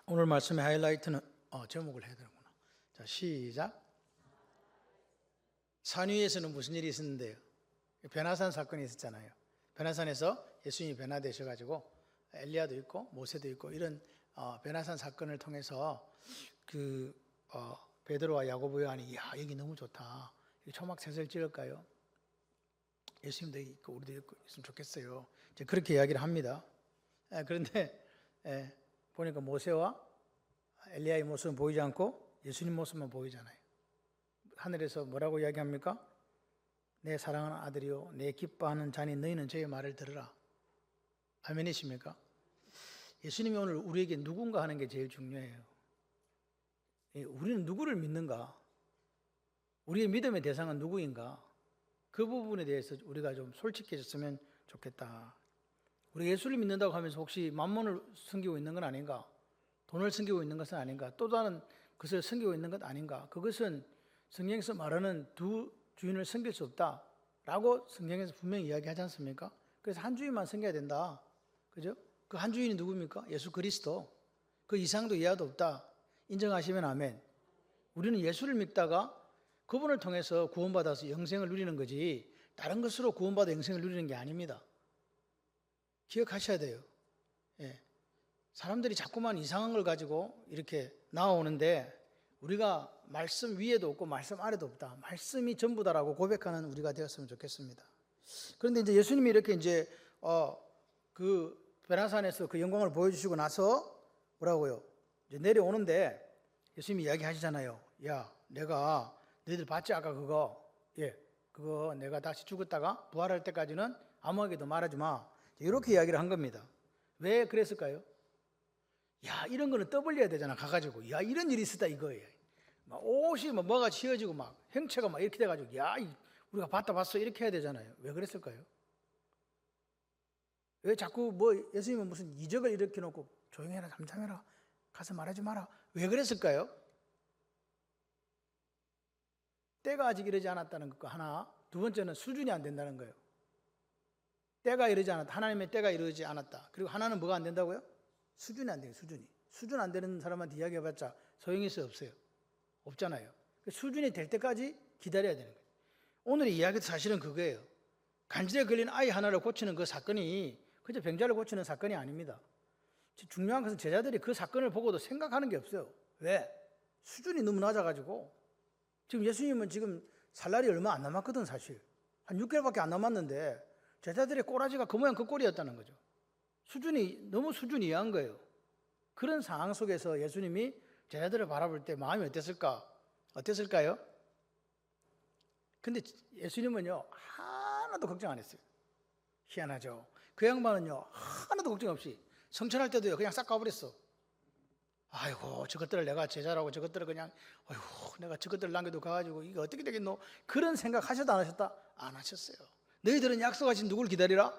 오늘 말씀의 하이라이트는 제목을 해야 되는구나. 자, 시작. 산 위에서는 무슨 일이 있었는데요? 변화산 사건이 있었잖아요. 변화산에서 예수님이 변화되셔가지고 엘리야도 있고 모세도 있고 이런 변화산 사건을 통해서 베드로와 야고보 요한이 야 여기 너무 좋다. 여기 초막 새설 찍을까요? 예수님도 있고 우리도 있고 있으면 좋겠어요. 이제 그렇게 이야기를 합니다. 그런데 보니까 모세와 엘리야의 모습은 보이지 않고 예수님 모습만 보이잖아요. 하늘에서 뭐라고 이야기합니까? 내 사랑하는 아들이요 내 기뻐하는 자니 너희는 저의 말을 들으라. 아멘이십니까? 예수님이 오늘 우리에게 누군가 하는 게 제일 중요해요. 우리는 누구를 믿는가? 우리의 믿음의 대상은 누구인가? 그 부분에 대해서 우리가 좀 솔직해졌으면 좋겠다. 우리가 예수를 믿는다고 하면서 혹시 만몬을 섬기고 있는 건 아닌가? 돈을 섬기고 있는 것은 아닌가? 또 다른 것을 섬기고 있는 것 아닌가? 그것은 성경에서 말하는 두 주인을 섬길 수 없다라고 성경에서 분명히 이야기하지 않습니까? 그래서 한 주인만 섬겨야 된다. 그죠? 그 한 주인이 누굽니까? 예수 그리스도. 그 이상도 이하도 없다. 인정하시면 아멘. 우리는 예수를 믿다가 그분을 통해서 구원받아서 영생을 누리는 거지 다른 것으로 구원받아 영생을 누리는 게 아닙니다. 기억하셔야 돼요. 사람들이 자꾸만 이상한 걸 가지고 이렇게 나오는데 우리가 말씀 위에도 없고 말씀 아래도 없다. 말씀이 전부다라고 고백하는 우리가 되었으면 좋겠습니다. 그런데 이제 예수님이 이렇게 이제 그 변화산에서 그 영광을 보여주시고 나서 뭐라고요? 이제 내려오는데 예수님이 이야기하시잖아요. 야, 내가 너희들 봤지 아까 그거 그거 내가 다시 죽었다가 부활할 때까지는 아무에게도 말하지 마. 이렇게 이야기를 한 겁니다. 왜 그랬을까요? 야, 이런 거는 떠벌려야 되잖아. 가가지고 야, 이런 일이 있었다 이거예요. 막 옷이 뭐가 치어지고 막 형체가 막 이렇게 돼가지고 야, 우리가 봤어 이렇게 해야 되잖아요. 왜 그랬을까요? 왜 자꾸 예수님은 무슨 이적을 일으켜놓고 조용해라 잠잠해라 가서 말하지 마라 왜 그랬을까요? 때가 아직 이르지 않았다는 것 하나, 두 번째는 수준이 안 된다는 거예요. 때가 이르지 않았다. 하나님의 때가 이르지 않았다. 그리고 하나는 뭐가 안 된다고요? 수준이 안 돼요. 수준 안 되는 사람한테 이야기해봤자 소용이 없어요. 없잖아요. 수준이 될 때까지 기다려야 되는 거예요. 오늘의 이야기도 사실은 그거예요. 간질에 걸린 아이 하나를 고치는 그 사건이 그저 병자를 고치는 사건이 아닙니다. 중요한 것은 제자들이 그 사건을 보고도 생각하는 게 없어요. 왜? 수준이 너무 낮아가지고 지금 예수님은 지금 살 날이 얼마 안 남았거든 사실. 한 6개월밖에 안 남았는데 제자들의 꼬라지가 그 모양 그 꼴이었다는 거죠. 너무 수준이 이한 거예요. 그런 상황 속에서 예수님이 제자들을 바라볼 때 마음이 어땠을까요? 근데 예수님은요 하나도 걱정 안 했어요. 희한하죠. 그 양반은요 하나도 걱정 없이 성천할 때도요 그냥 싹 가버렸어. 아이고 저것들을 내가 제자라고 저것들을 그냥 아이고 내가 저것들을 남겨도 가가지고 이거 어떻게 되겠노? 그런 생각 하셨다 안 하셨다? 안 하셨어요. 너희들은 약속하신 누구를 기다리라?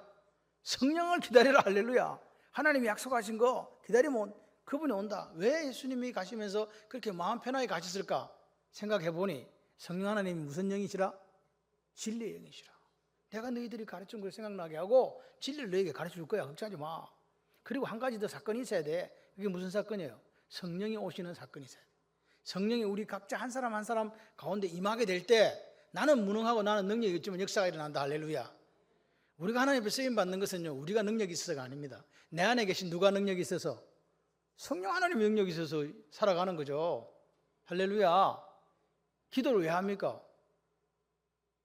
성령을 기다리라. 할렐루야. 하나님이 약속하신 거 기다리면 그분이 온다. 왜 예수님이 가시면서 그렇게 마음 편하게 가셨을까? 생각해 보니 성령 하나님이 무슨 영이시라? 진리의 영이시라. 내가 너희들이 가르친 걸 생각나게 하고 진리를 너희에게 가르쳐 줄 거야. 걱정하지 마. 그리고 한 가지 더 사건이 있어야 돼. 그게 무슨 사건이에요? 성령이 오시는 사건이 있어야 돼. 성령이 우리 각자 한 사람 한 사람 가운데 임하게 될 때 나는 무능하고 나는 능력이 있지만 역사가 일어난다. 할렐루야. 우리가 하나님 앞에 쓰임 받는 것은요 우리가 능력이 있어서가 아닙니다. 내 안에 계신 누가 능력이 있어서? 성령 하나님의 능력이 있어서 살아가는 거죠. 할렐루야. 기도를 왜 합니까?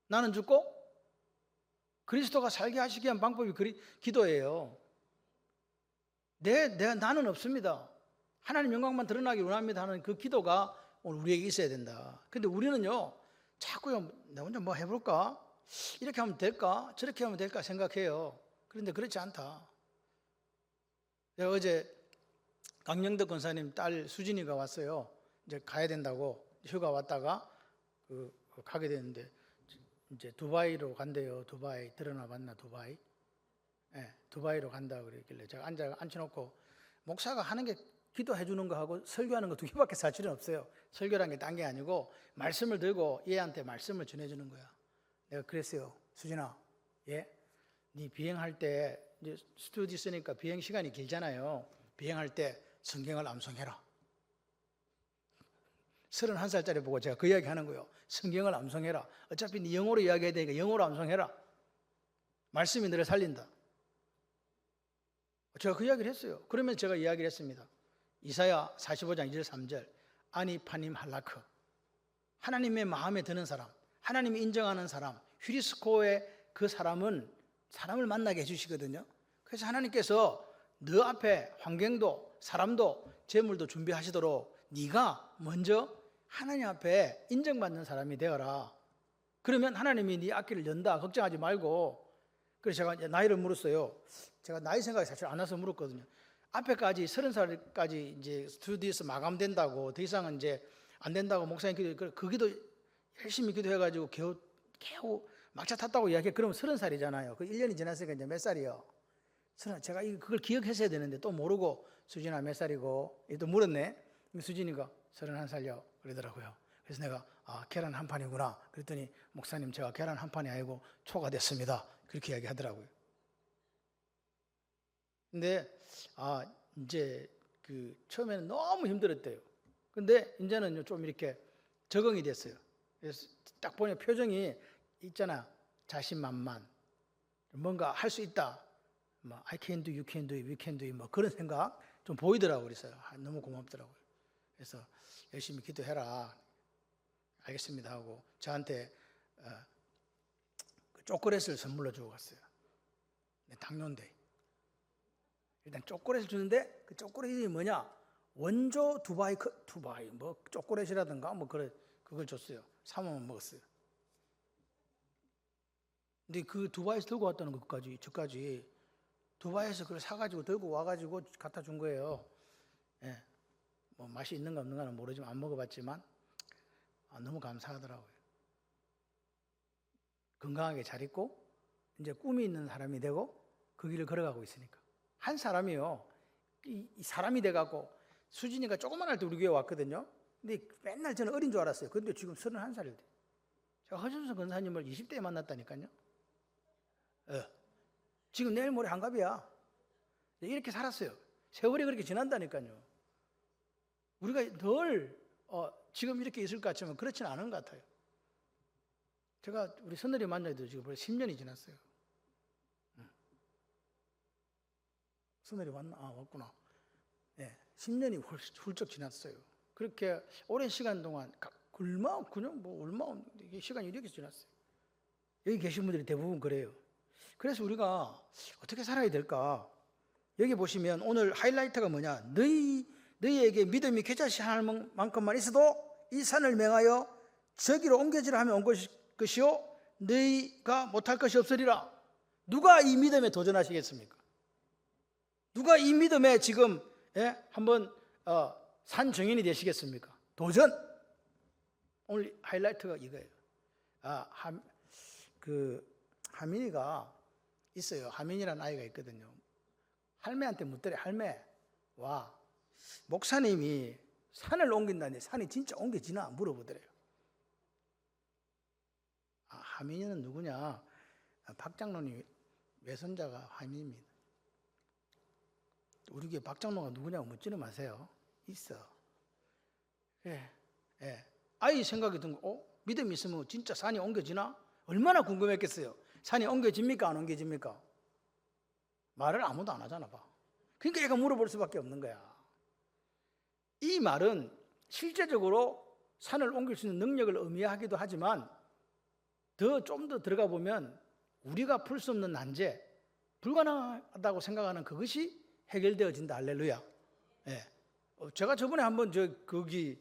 나는 죽고 그리스도가 살게 하시기 위한 방법이 기도예요. 나는 없습니다. 하나님 영광만 드러나기 원합니다 하는 그 기도가 오늘 우리에게 있어야 된다. 근데 우리는요 자꾸요 내 혼자 뭐 해볼까? 이렇게 하면 될까? 저렇게 하면 될까 생각해요. 그런데 그렇지 않다. 내가 어제 강영덕 권사님 딸 수진이가 왔어요. 이제 가야 된다고 휴가 왔다가 가게 됐는데 이제 두바이로 간대요. 두바이 들어나 봤나 두바이? 두바이로 간다 그랬길래 제가 앉혀놓고 목사가 하는 게 기도해 주는 거 하고 설교하는 거 두 개밖에 사실은 없어요. 설교라는 게 딴 게 아니고 말씀을 들고 얘한테 말씀을 전해주는 거야. 내가 그랬어요. 수진아, 네 비행할 때 이제 스튜디오 쓰니까 비행 시간이 길잖아요. 비행할 때 성경을 암송해라. 31살짜리 보고 제가 그 이야기 하는 거예요. 성경을 암송해라. 어차피 네 영어로 이야기해야 되니까 영어로 암송해라. 말씀이 너를 살린다. 제가 그 이야기를 했어요. 그러면 제가 이야기를 했습니다. 이사야 45장 2절 3절 아니 파님 할라크, 하나님의 마음에 드는 사람, 하나님이 인정하는 사람, 휴리스코의 그 사람은 사람을 만나게 해주시거든요. 그래서 하나님께서 너 앞에 환경도 사람도 재물도 준비하시도록 네가 먼저 하나님 앞에 인정받는 사람이 되어라. 그러면 하나님이 네 앞길을 연다. 걱정하지 말고. 그래서 제가 나이를 물었어요. 제가 나이 생각이 사실 안 나서 물었거든요. 앞에까지 30살까지 이제 스튜디오에서 마감된다고 더 이상은 이제 안 된다고 목사님 기도, 그 기도 열심히 기도해가지고 겨우 막차 탔다고 이야기해. 그러면 30살이잖아요. 그 1년이 지났으니까 이제 몇 살이요? 제가 그걸 기억했어야 되는데 또 모르고 수진아 몇 살이고 또 물었네. 수진이가 31살이요 그러더라고요. 그래서 내가 계란 한 판이구나 그랬더니 목사님 제가 계란 한 판이 아니고 초가 됐습니다 그렇게 이야기하더라고요. 근데 이제 그 처음에는 너무 힘들었대요. 근데 이제는 좀 이렇게 적응이 됐어요. 그래서 딱 보니 표정이 있잖아. 자신만만 뭔가 할 수 있다. 뭐 I can do, you can do, we can do 뭐 그런 생각 좀 보이더라고요. 그래서 너무 고맙더라고요. 그래서 열심히 기도해라. 알겠습니다 하고 저한테 그 초콜릿을 선물로 주고 갔어요. 당뇨인데 일단 초콜릿을 주는데 그 초콜릿이 뭐냐? 원조 두바이 뭐 초콜릿이라든가 뭐 그걸 줬어요. 사모만 먹었어요. 근데 그 두바이에서 들고 왔다는 것까지 저까지 두바이에서 그걸 사가지고 들고 와가지고 갖다 준 거예요. 예. 뭐 맛이 있는가 없는가는 모르지만 안 먹어봤지만 너무 감사하더라고요. 건강하게 잘 있고 이제 꿈이 있는 사람이 되고 그 길을 걸어가고 있으니까 한 사람이요. 이 사람이 돼갖고 수진이가 조그만 할 때 우리 교회 왔거든요. 근데 맨날 저는 어린 줄 알았어요. 근데 지금 31살이 돼. 제가 허준선 권사님을 20대에 만났다니까요. 지금 내일 모레 한갑이야. 이렇게 살았어요. 세월이 그렇게 지난다니까요. 우리가 늘 지금 이렇게 있을 것 같지만 그렇지는 않은 것 같아요. 제가 우리 선늘이 만나도 지금 벌써 10년이 지났어요. 선늘이 왔구나. 네, 10년이 훌쩍 지났어요. 그렇게 오랜 시간 동안 얼마 시간이 이렇게 지났어요. 여기 계신 분들이 대부분 그래요. 그래서 우리가 어떻게 살아야 될까? 여기 보시면 오늘 하이라이트가 뭐냐? 너희에게 믿음이 겨자씨 하나만큼만 있어도 이 산을 맹하여 저기로 옮겨지라 하면 온 것이요 너희가 못할 것이 없으리라. 누가 이 믿음에 도전하시겠습니까? 누가 이 믿음에 지금 한번 산 증인이 되시겠습니까? 도전. 오늘 하이라이트가 이거예요. 하민이가 있어요. 하민이라는 아이가 있거든요. 할매한테 묻더래. 할매, 와, 목사님이 산을 옮긴다는데 산이 진짜 옮겨지나? 물어보더래요. 하민이는 누구냐? 박 장로님 외손자가 하민입니다. 우리 교회 박 장로가 누구냐고 묻지는 마세요. 있어. 아이 생각이 든 거, 믿음이 있으면 진짜 산이 옮겨지나? 얼마나 궁금했겠어요. 산이 옮겨집니까? 안 옮겨집니까? 말을 아무도 안 하잖아 봐. 그러니까 얘가 물어볼 수밖에 없는 거야. 이 말은 실제적으로 산을 옮길 수 있는 능력을 의미하기도 하지만 좀 더 들어가 보면 우리가 풀 수 없는 난제, 불가능하다고 생각하는 그것이 해결되어진다. 할렐루야. 제가 저번에 한번 거기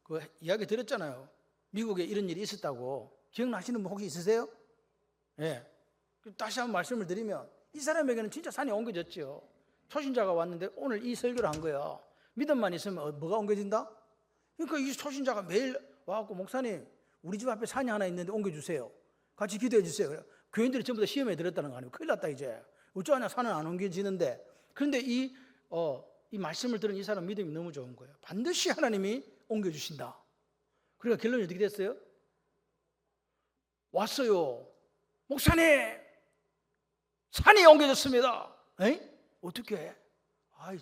그 이야기 들었잖아요. 미국에 이런 일이 있었다고. 기억나시는 분 혹시 있으세요? 다시 한번 말씀을 드리면 이 사람에게는 진짜 산이 옮겨졌죠. 초신자가 왔는데 오늘 이 설교를 한 거예요. 믿음만 있으면 뭐가 옮겨진다? 그러니까 이 초신자가 매일 와갖고 목사님 우리 집 앞에 산이 하나 있는데 옮겨주세요. 같이 기도해 주세요. 교인들이 전부 다 시험에 들었다는 거 아니에요. 큰일 났다 이제. 어쩌냐 산은 안 옮겨지는데. 그런데 이 말씀을 들은 이 사람 믿음이 너무 좋은 거예요. 반드시 하나님이 옮겨주신다. 그러니까 결론이 어떻게 됐어요? 왔어요. 목사님 산이 옮겨졌습니다. 어떻게 해?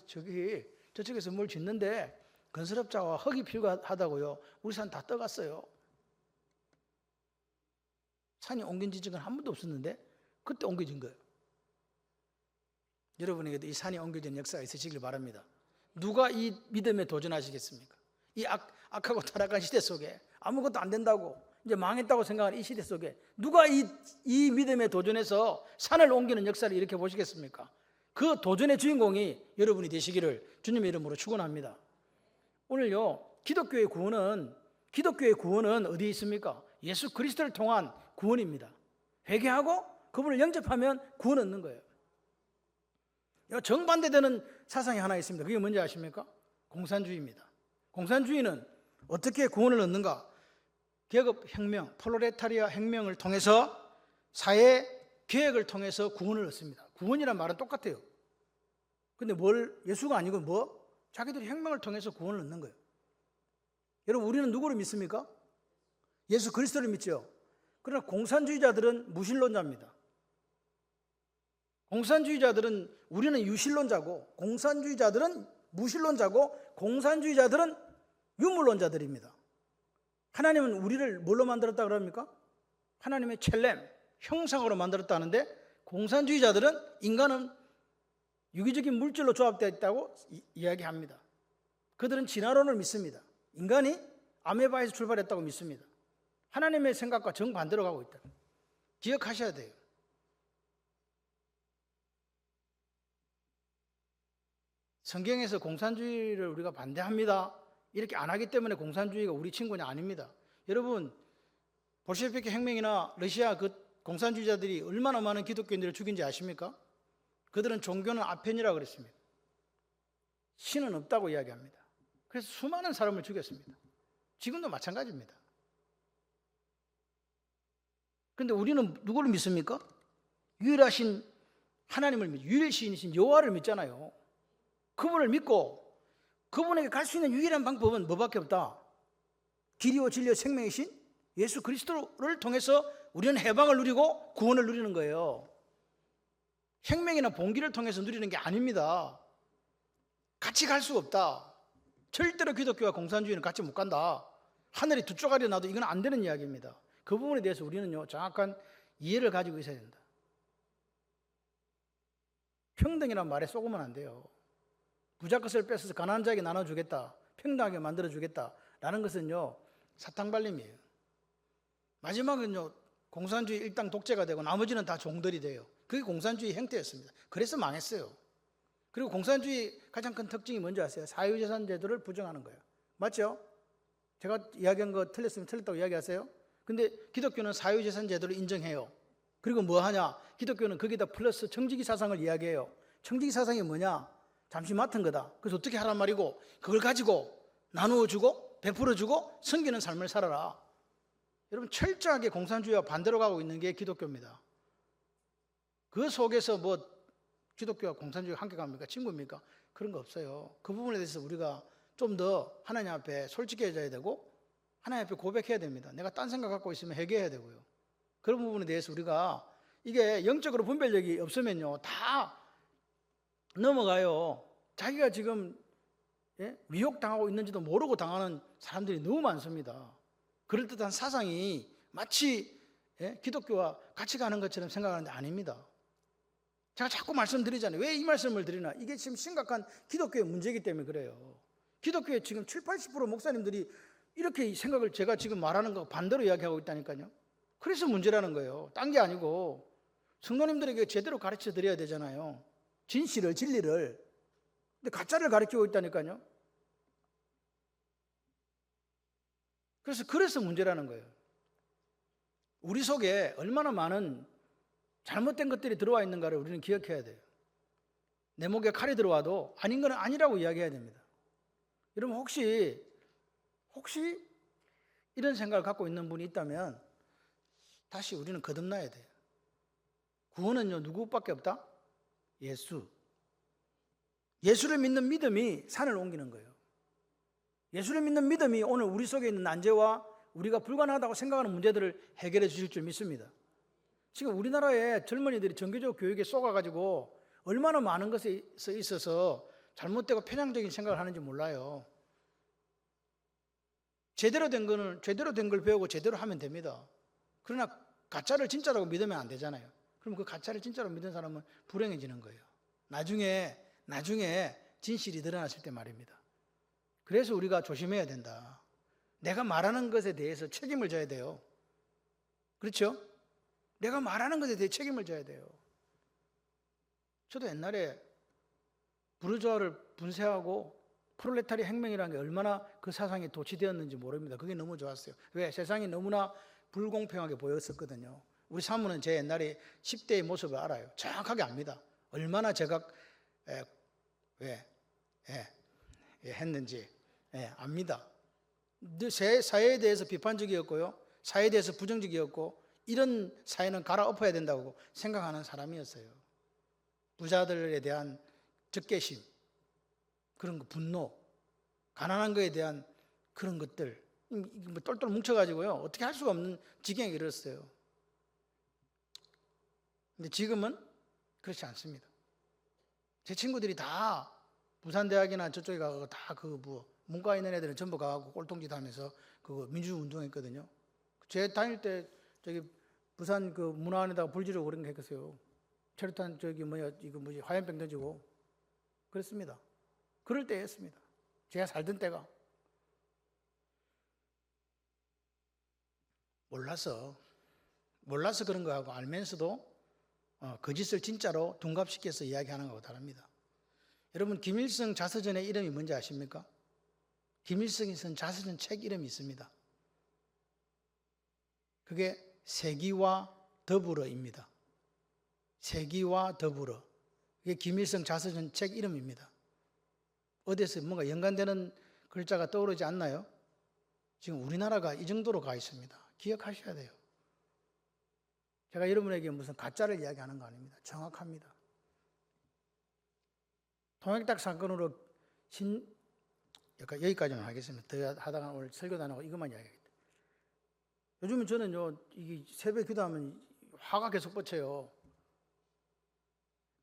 저기 저쪽에서 뭘 짓는데 건설업자와 흙이 필요하다고요. 우리 산 다 떠갔어요. 산이 옮긴 지가 한 번도 없었는데 그때 옮겨진 거예요. 여러분에게도 이 산이 옮겨진 역사가 있으시길 바랍니다. 누가 이 믿음에 도전하시겠습니까? 이 악하고 타락한 시대 속에 아무것도 안 된다고 이제 망했다고 생각하는 이 시대 속에 누가 이 믿음에 도전해서 산을 옮기는 역사를 일으켜 보시겠습니까? 그 도전의 주인공이 여러분이 되시기를 주님의 이름으로 축원합니다. 오늘요, 기독교의 구원은 어디에 있습니까? 예수 그리스도를 통한 구원입니다. 회개하고 그분을 영접하면 구원 얻는 거예요. 정반대되는 사상이 하나 있습니다. 그게 뭔지 아십니까? 공산주의입니다. 공산주의는 어떻게 구원을 얻는가? 계급혁명, 프롤레타리아 혁명을 통해서 사회 개혁을 통해서 구원을 얻습니다. 구원이란 말은 똑같아요. 근데 예수가 아니고 자기들이 혁명을 통해서 구원을 얻는 거예요. 여러분, 우리는 누구를 믿습니까? 예수 그리스도를 믿죠. 그러나 공산주의자들은 무신론자입니다. 우리는 유신론자고, 공산주의자들은 무신론자고, 공산주의자들은 유물론자들입니다. 하나님은 우리를 뭘로 만들었다 그럽니까? 하나님의 첼렘, 형상으로 만들었다는데, 공산주의자들은 인간은 유기적인 물질로 조합되어 있다고 이야기합니다. 그들은 진화론을 믿습니다. 인간이 아메바에서 출발했다고 믿습니다. 하나님의 생각과 정반대로 가고 있다. 기억하셔야 돼요. 성경에서 공산주의를 우리가 반대합니다. 이렇게 안 하기 때문에 공산주의가 우리 친구냐? 아닙니다. 여러분, 볼셰비키 혁명이나 러시아 그 공산주의자들이 얼마나 많은 기독교인들을 죽인지 아십니까? 그들은 종교는 아편이라고 그랬습니다. 신은 없다고 이야기합니다. 그래서 수많은 사람을 죽였습니다. 지금도 마찬가지입니다. 그런데 우리는 누구를 믿습니까? 유일하신 하나님을 믿죠. 유일신이신 여호와를 믿잖아요. 그분을 믿고 그분에게 갈 수 있는 유일한 방법은 뭐밖에 없다? 길이요 진리요 생명이신 예수 그리스도를 통해서 우리는 해방을 누리고 구원을 누리는 거예요. 혁명이나 봉기를 통해서 누리는 게 아닙니다. 같이 갈 수 없다. 절대로 기독교와 공산주의는 같이 못 간다. 하늘이 두 쪼가리 나도 이건 안 되는 이야기입니다. 그 부분에 대해서 우리는요, 정확한 이해를 가지고 있어야 된다. 평등이란 말에 속으면 안 돼요. 부자 것을 뺏어서 가난한 자에게 나눠주겠다, 평등하게 만들어주겠다라는 것은요, 사탕발림이에요. 마지막은요, 공산주의 일당 독재가 되고 나머지는 다 종들이 돼요. 그게 공산주의 형태였습니다. 그래서 망했어요. 그리고 공산주의 가장 큰 특징이 뭔지 아세요? 사유재산 제도를 부정하는 거예요. 맞죠? 제가 이야기한 거 틀렸으면 틀렸다고 이야기하세요? 근데 기독교는 사유재산 제도를 인정해요. 그리고 뭐 하냐? 기독교는 거기다 플러스 청지기 사상을 이야기해요. 청지기 사상이 뭐냐? 잠시 맡은 거다. 그래서 어떻게 하란 말이고, 그걸 가지고 나누어주고 베풀어주고 섬기는 삶을 살아라. 여러분, 철저하게 공산주의와 반대로 가고 있는 게 기독교입니다. 그 속에서 기독교와 공산주의가 함께 갑니까? 친구입니까? 그런 거 없어요. 그 부분에 대해서 우리가 좀 더 하나님 앞에 솔직해져야 되고 하나님 앞에 고백해야 됩니다. 내가 딴 생각 갖고 있으면 회개해야 되고요. 그런 부분에 대해서 우리가 이게 영적으로 분별력이 없으면요, 다 넘어가요. 자기가 지금 미혹당하고 있는지도 모르고 당하는 사람들이 너무 많습니다. 그럴듯한 사상이 마치 기독교와 같이 가는 것처럼 생각하는데 아닙니다. 제가 자꾸 말씀드리잖아요. 왜 이 말씀을 드리나? 이게 지금 심각한 기독교의 문제이기 때문에 그래요. 기독교의 지금 70-80% 목사님들이 이렇게 생각을 제가 지금 말하는 거 반대로 이야기하고 있다니까요. 그래서 문제라는 거예요. 딴 게 아니고 성도님들에게 제대로 가르쳐 드려야 되잖아요. 진실을, 진리를. 근데 가짜를 가르치고 있다니까요. 그래서 문제라는 거예요. 우리 속에 얼마나 많은 잘못된 것들이 들어와 있는가를 우리는 기억해야 돼요. 내 목에 칼이 들어와도 아닌 건 아니라고 이야기해야 됩니다. 여러분, 혹시 이런 생각을 갖고 있는 분이 있다면 다시 우리는 거듭나야 돼요. 구원은요, 누구밖에 없다? 예수. 예수를 믿는 믿음이 산을 옮기는 거예요. 예수를 믿는 믿음이 오늘 우리 속에 있는 난제와 우리가 불가능하다고 생각하는 문제들을 해결해 주실 줄 믿습니다. 지금 우리나라의 젊은이들이 정교적 교육에 쏘가가지고 얼마나 많은 것에 있어서 잘못되고 편향적인 생각을 하는지 몰라요. 제대로 된 걸 배우고 제대로 하면 됩니다. 그러나 가짜를 진짜라고 믿으면 안 되잖아요. 그럼 그 가짜를 진짜로 믿은 사람은 불행해지는 거예요. 나중에 진실이 드러났을 때 말입니다. 그래서 우리가 조심해야 된다. 내가 말하는 것에 대해서 책임을 져야 돼요. 그렇죠? 내가 말하는 것에 대해 책임을 져야 돼요. 저도 옛날에 부르주아를 분쇄하고 프롤레타리 혁명이라는 게 얼마나 그 사상이 도취되었는지 모릅니다. 그게 너무 좋았어요. 왜? 세상이 너무나 불공평하게 보였었거든요. 우리 사모는 제 옛날에 10대의 모습을 알아요. 정확하게 압니다. 얼마나 제가 했는지 압니다. 사회에 대해서 비판적이었고요. 사회에 대해서 부정적이었고 이런 사회는 갈아엎어야 된다고 생각하는 사람이었어요. 부자들에 대한 적개심, 그런 거, 분노, 가난한 거에 대한 그런 것들 뭐 똘똘 뭉쳐가지고요. 어떻게 할 수가 없는 지경에 이르렀어요. 근데 지금은 그렇지 않습니다. 제 친구들이 다 부산대학이나 저쪽에 가고 다 문과에 있는 애들은 전부 가고 꼴통짓 하면서 그 민주운동했거든요. 제 다닐 때 저기 부산 그 문화원에다가 불 지르고 그런 거 했겠어요. 체류탄 화염병 던지고 그랬습니다. 그럴 때였습니다. 제가 살던 때가. 몰라서 그런 거하고 알면서도 거짓을 진짜로 둔갑시켜서 이야기하는 거하고 다릅니다. 여러분, 김일성 자서전의 이름이 뭔지 아십니까? 김일성이 쓴 자서전 책 이름이 있습니다. 그게 세기와 더불어입니다. 세기와 더불어. 그게 김일성 자서전 책 이름입니다. 어디서 뭔가 연관되는 글자가 떠오르지 않나요? 지금 우리나라가 이 정도로 가 있습니다. 기억하셔야 돼요. 제가 여러분에게 무슨 가짜를 이야기하는 거 아닙니다. 정확합니다. 통역닭 사건으로 여기까지만 하겠습니다. 더 하다가 오늘 설교도 안 하고 이것만 이야기하겠다. 요즘은 저는 이게 새벽 기도하면 화가 계속 뻗쳐요.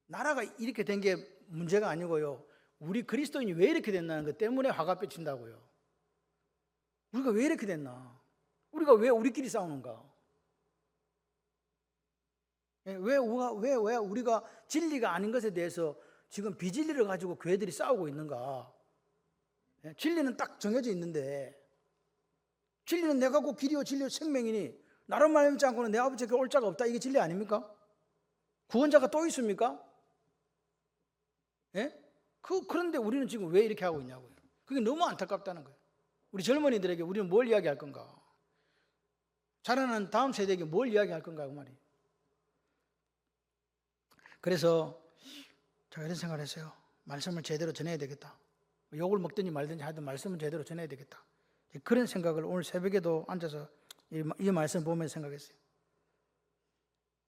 나라가 이렇게 된 게 문제가 아니고요. 우리 그리스도인이 왜 이렇게 됐나는 것 때문에 화가 뻗친다고요. 우리가 왜 이렇게 됐나? 우리가 왜 우리끼리 싸우는가? 왜 우리가 진리가 아닌 것에 대해서 지금 비진리를 가지고 교회들이 싸우고 있는가? 진리는 딱 정해져 있는데, 진리는 내가 곧 길이요 진리요 생명이니 나로 말미암지 않고는 내 아버지께 올 자가 없다. 이게 진리 아닙니까? 구원자가 또 있습니까? 그런데 우리는 지금 왜 이렇게 하고 있냐고요. 그게 너무 안타깝다는 거예요. 우리 젊은이들에게 우리는 뭘 이야기할 건가? 자라는 다음 세대에게 뭘 이야기할 건가 그 말이에요. 그래서 제가 이런 생각을 했어요. 말씀을 제대로 전해야 되겠다. 욕을 먹든지 말든지 하여튼 말씀을 제대로 전해야 되겠다. 그런 생각을 오늘 새벽에도 앉아서 이 말씀을 보면서 생각했어요.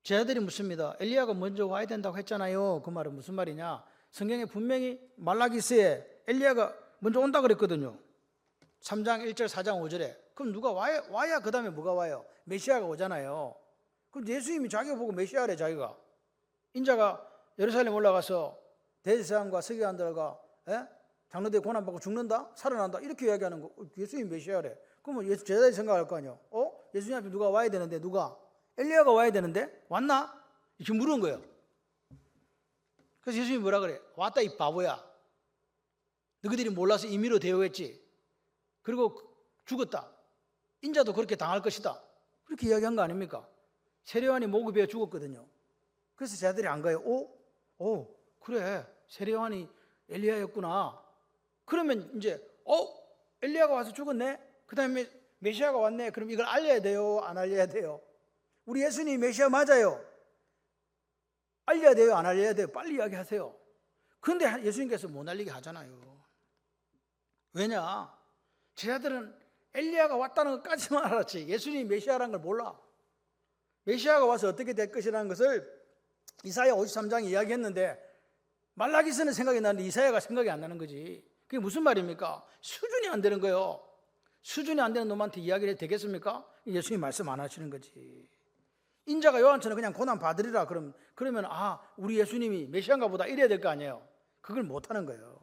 제 아들이 묻습니다. 엘리야가 먼저 와야 된다고 했잖아요. 그 말은 무슨 말이냐? 성경에 분명히 말라기스에 엘리야가 먼저 온다 그랬거든요. 3장 1절 4장 5절에. 그럼 누가 와야 그 다음에 뭐가 와요? 메시아가 오잖아요. 그럼 예수님이 자기가 보고 메시아래 자기가. 인자가 예루살렘 올라가서 대제사장과 서기관들과 장로들이 고난받고 죽는다? 살아난다? 이렇게 이야기하는 거. 예수님이 메시아래. 그러면 제자들이 생각할 거 아니에요. 예수님 앞에 누가 와야 되는데 누가? 엘리야가 와야 되는데 왔나? 이렇게 물은 거예요. 그래서 예수님이 뭐라 그래? 왔다 이 바보야. 너희들이 몰라서 임의로 대우했지. 그리고 죽었다. 인자도 그렇게 당할 것이다. 그렇게 이야기한 거 아닙니까? 세례요한이 목이 베어 죽었거든요. 그래서 제자들이 안 가요. 그래. 세례요한이 엘리야였구나. 그러면 이제 엘리야가 와서 죽었네. 그 다음에 메시아가 왔네. 그럼 이걸 알려야 돼요? 안 알려야 돼요? 우리 예수님이 메시아 맞아요. 알려야 돼요? 안 알려야 돼요? 빨리 이야기하세요. 그런데 예수님께서 못 알리게 하잖아요. 왜냐? 제자들은 엘리야가 왔다는 것까지만 알았지 예수님이 메시아라는 걸 몰라. 메시아가 와서 어떻게 될 것이라는 것을 이사야 53장에 이야기했는데 말라기서는 생각이 나는데 이사야가 생각이 안 나는 거지. 그게 무슨 말입니까? 수준이 안 되는 거예요. 수준이 안 되는 놈한테 이야기를 해도 되겠습니까? 예수님 말씀 안 하시는 거지. 인자가 요한처럼 그냥 고난 받으리라 그러면 우리 예수님이 메시아인가 보다 이래야 될 거 아니에요. 그걸 못 하는 거예요.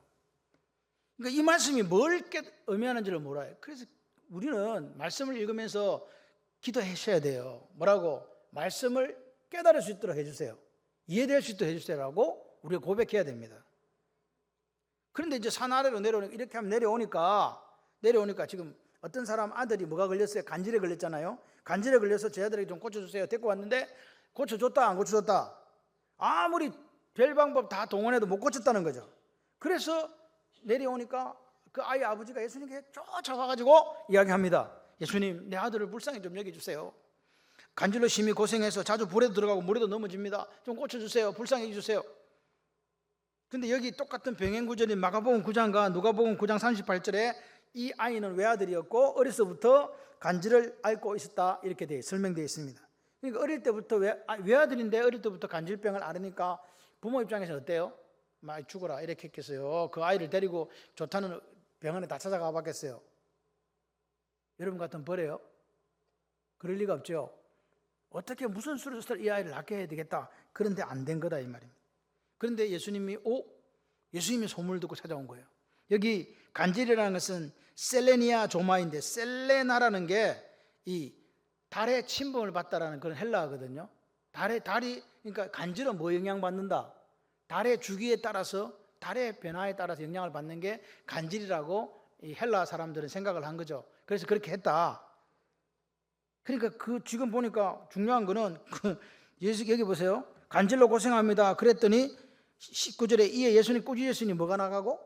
그러니까 이 말씀이 뭘 의미하는지를 몰라요. 그래서 우리는 말씀을 읽으면서 기도하셔야 돼요. 뭐라고? 말씀을 깨달을 수 있도록 해주세요. 이해될 수 있도록 해주세요라고 우리가 고백해야 됩니다. 그런데 이제 산 아래로 내려오니까, 이렇게 하면 내려오니까 지금 어떤 사람 아들이 뭐가 걸렸어요? 간질에 걸렸잖아요. 간질에 걸려서 제 아들에게 좀 고쳐주세요. 데리고 왔는데 고쳐줬다 안 고쳐줬다? 아무리 별 방법 다 동원해도 못 고쳤다는 거죠. 그래서 내려오니까 그 아이 아버지가 예수님께 쫓아와가지고 이야기합니다. 예수님, 내 아들을 불쌍히 좀 여겨주세요. 간질로 심히 고생해서 자주 불에도 들어가고 물에도 넘어집니다. 좀 고쳐주세요. 불쌍히 해주세요. 근데 여기 똑같은 병행 구절인 마가복음 9장과 누가복음 9장 38절에 이 아이는 외아들이었고 어려서부터 간질을 앓고 있었다, 이렇게 설명되어 있습니다. 그러니까 어릴 때부터 외아들인데 어릴 때부터 간질병을 앓으니까 부모 입장에서 어때요? 많이 죽어라 이렇게 했겠어요. 그 아이를 데리고 좋다는 병원에 다 찾아가 봤겠어요? 여러분 같으면 버려요? 그럴 리가 없죠. 어떻게 무슨 수를 써서 이 아이를 낫게 해야 되겠다. 그런데 안 된 거다 이 말입니다. 그런데 예수님이 소문을 듣고 찾아온 거예요. 여기 간질이라는 것은 셀레니아 조마인데, 셀레나라는 게 이 달의 침범을 받다라는 그런 헬라어거든요. 달이 그러니까 간질은 뭐 영향받는다? 달의 주기에 따라서, 달의 변화에 따라서 영향을 받는 게 간질이라고 이 헬라 사람들은 생각을 한 거죠. 그래서 그렇게 했다. 그러니까 지금 보니까 중요한 거는 예수 여기 보세요. 간질로 고생합니다. 그랬더니 19절에 이에 예수님 꾸짖으시니 뭐가 나가고?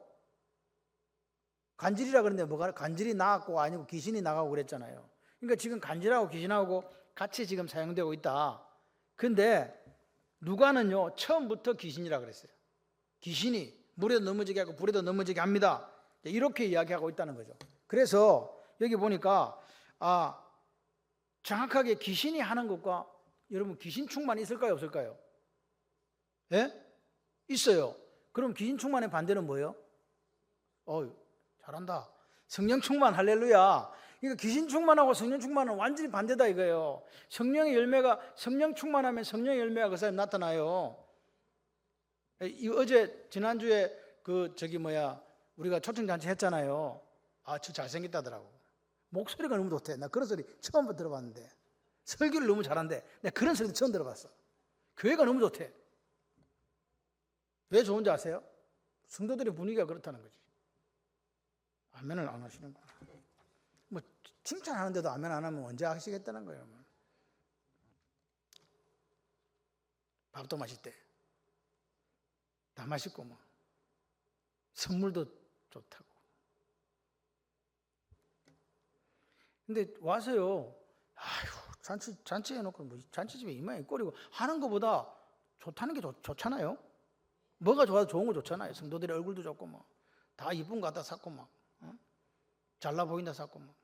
간질이라 그러는데 간질이 나갔고 아니고 귀신이 나가고 그랬잖아요. 그러니까 지금 간질하고 귀신하고 같이 지금 사용되고 있다. 근데 누가는요 처음부터 귀신이라 그랬어요. 귀신이 물에도 넘어지게 하고 불에도 넘어지게 합니다. 이렇게 이야기하고 있다는 거죠. 그래서 여기 보니까 정확하게 귀신이 하는 것과, 여러분 귀신 충만이 있을까요 없을까요? 예? 있어요. 그럼 귀신 충만의 반대는 뭐예요? 잘한다. 성령 충만, 할렐루야. 그러니까 귀신 충만하고 성령 충만은 완전히 반대다 이거예요. 성령의 열매가, 성령 충만하면 성령의 열매가 그 사람에 나타나요. 어제 지난주에 우리가 초청잔치 했잖아요. 저 잘생겼다더라고. 목소리가 너무 좋대. 나 그런 소리 처음 들어봤는데. 설교를 너무 잘한대. 내가 그런 소리도 처음 들어봤어. 교회가 너무 좋대. 왜 좋은지 아세요? 성도들의 분위기가 그렇다는 거지. 아멘을 안 하시는구나. 뭐 칭찬하는데도 아멘 안 하면 언제 하시겠다는 거예요. 밥도 맛있대. 다 맛있고 뭐 선물도 좋다고. 근데 와서요, 잔치 해놓고 뭐 잔치집에 이마에 꼬리고 하는 것보다 좋다는 게 좋잖아요. 뭐가 좋아도 좋은 거 좋잖아요. 성도들의 얼굴도 좋고 뭐 다 이쁜 거 갖다 샀고 막 잘나 보인다 샀고 막.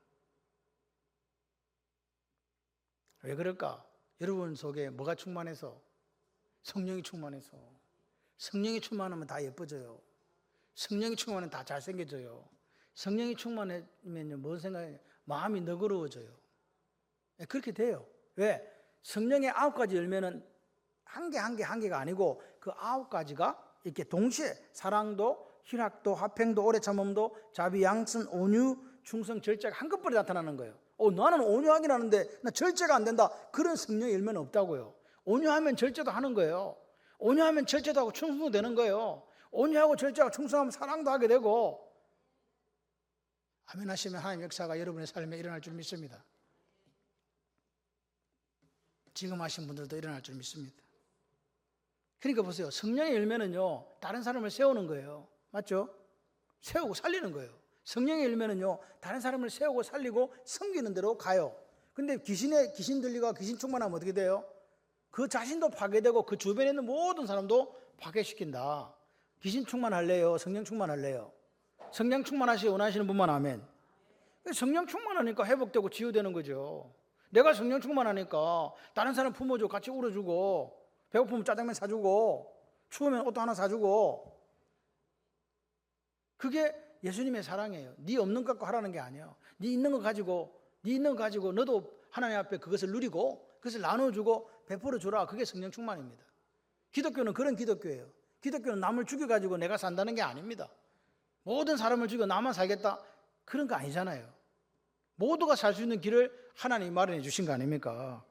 왜 그럴까? 여러분 속에 뭐가 충만해서? 성령이 충만해서. 성령이 충만하면 다 예뻐져요. 성령이 충만하면 다 잘생겨져요. 성령이 충만하면요 뭔 생각이에요? 마음이 너그러워져요. 그렇게 돼요. 왜? 성령의 9가지 열매는 한 개가 아니고 그 9가지가 이렇게 동시에 사랑도, 희락도, 화평도, 오래 참음도, 자비, 양선, 온유, 충성, 절제가 한꺼번에 나타나는 거예요. 나는 온유하긴 하는데 나 절제가 안 된다. 그런 성령의 열매는 없다고요. 온유하면 절제도 하는 거예요. 온유하면 절제도 하고 충성도 되는 거예요. 온유하고 절제하고 충성하면 사랑도 하게 되고. 아멘 하시면 하나님 역사가 여러분의 삶에 일어날 줄 믿습니다. 지금 하신 분들도 일어날 줄 믿습니다. 그러니까 보세요. 성령의 열매는요 다른 사람을 세우는 거예요. 맞죠? 세우고 살리는 거예요. 성령의 열매는요 다른 사람을 세우고 살리고 섬기는 대로 가요. 근데 귀신 들리고 귀신 충만하면 어떻게 돼요? 그 자신도 파괴되고 그 주변에 있는 모든 사람도 파괴시킨다. 귀신 충만할래요? 성령 충만할래요? 성령 충만하시 원하시는 분만 아멘. 성령 충만하니까 회복되고 치유되는 거죠. 내가 성령 충만하니까 다른 사람 품어주고 같이 울어주고 배고프면 짜장면 사주고 추우면 옷도 하나 사주고. 그게 예수님의 사랑이에요. 네 없는 것 갖고 하라는 게 아니에요. 네 있는 거 가지고 너도 하나님 앞에 그것을 누리고 그것을 나눠주고 베풀어 주라. 그게 성령 충만입니다. 기독교는 그런 기독교예요. 기독교는 남을 죽여가지고 내가 산다는 게 아닙니다. 모든 사람을 죽여 나만 살겠다? 그런 거 아니잖아요. 모두가 살 수 있는 길을 하나님이 마련해 주신 거 아닙니까?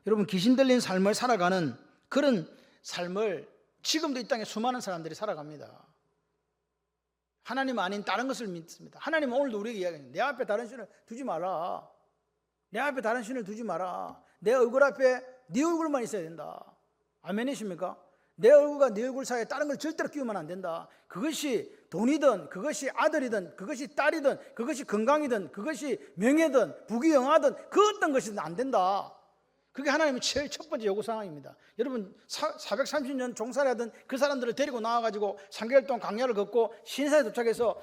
여러분, 귀신 들린 삶을 살아가는 그런 삶을 지금도 이 땅에 수많은 사람들이 살아갑니다. 하나님 아닌 다른 것을 믿습니다. 하나님은 오늘도 우리에게 이야기합니다. 내 앞에 다른 신을 두지 마라. 내 앞에 다른 신을 두지 마라. 내 얼굴 앞에 네 얼굴만 있어야 된다. 아멘이십니까? 내 얼굴과 네 얼굴 사이에 다른 걸 절대로 끼우면 안 된다. 그것이 돈이든 그것이 아들이든 그것이 딸이든 그것이 건강이든 그것이 명예든 부귀영화든 그 어떤 것이든 안 된다. 그게 하나님의 제일 첫 번째 요구사항입니다. 여러분 430년 종살이하던 그 사람들을 데리고 나와가지고 3개월 동안 광야를 걷고 신사에 도착해서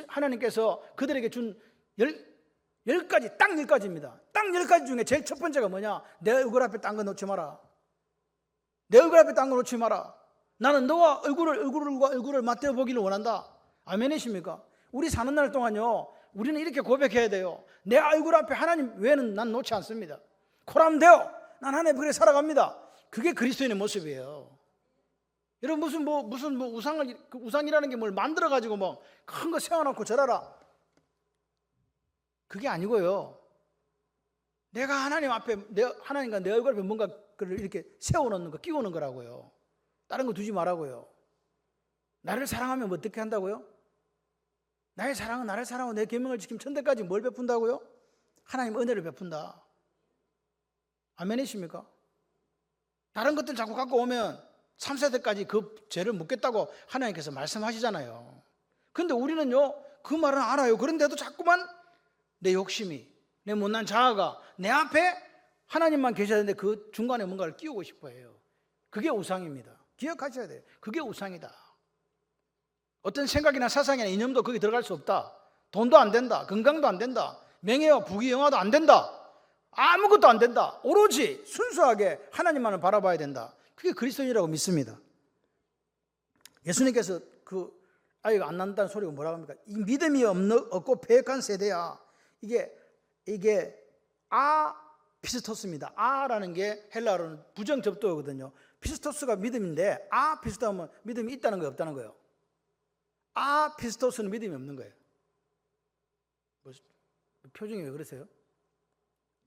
하나님께서 그들에게 준 10가지, 딱 10가지입니다. 딱 10가지 중에 제일 첫 번째가 뭐냐? 내 얼굴 앞에 딴 거 놓지 마라. 내 얼굴 앞에 딴 거 놓지 마라. 나는 너와 얼굴을 맞대어 보기를 원한다. 아멘이십니까? 우리 사는 날 동안요, 우리는 이렇게 고백해야 돼요. 내 얼굴 앞에 하나님 외에는 난 놓지 않습니다. 코람 되어 난 하나님 그래 살아갑니다. 그게 그리스도인의 모습이에요. 여러분 무슨 우상이라는 게 뭘 만들어 가지고 뭐 큰 거 세워놓고 절하라. 그게 아니고요. 내가 하나님 앞에 하나님과 내 얼굴 앞에 뭔가를 이렇게 세워놓는 거, 끼우는 거라고요. 다른 거 두지 말라고요. 나를 사랑하면 어떻게 한다고요? 나의 사랑은 나를 사랑하고 내 계명을 지키면 천대까지 뭘 베푼다고요? 하나님 은혜를 베푼다. 아멘이십니까? 다른 것들 자꾸 갖고 오면 3세대까지 그 죄를 묻겠다고 하나님께서 말씀하시잖아요. 그런데 우리는요, 그 말은 알아요. 그런데도 자꾸만 내 욕심이, 내 못난 자아가 내 앞에 하나님만 계셔야 되는데 그 중간에 뭔가를 끼우고 싶어 해요. 그게 우상입니다. 기억하셔야 돼요. 그게 우상이다. 어떤 생각이나 사상이나 이념도 거기 들어갈 수 없다. 돈도 안 된다. 건강도 안 된다. 명예와 부귀영화도 안 된다. 아무것도 안 된다. 오로지 순수하게 하나님만을 바라봐야 된다. 그게 그리스도인이라고 믿습니다. 예수님께서 그 아이가 안 낳는다는 소리가 뭐라고 합니까? 이 믿음이 없고 패역한 세대야. 이게 아피스토스입니다. 아라는 게 헬라어로는 부정접두어거든요. 피스토스가 믿음인데 아피스토스는 믿음이 있다는 거예요, 없다는 거예요? 아피스토스는 믿음이 없는 거예요. 표정이 왜 그러세요?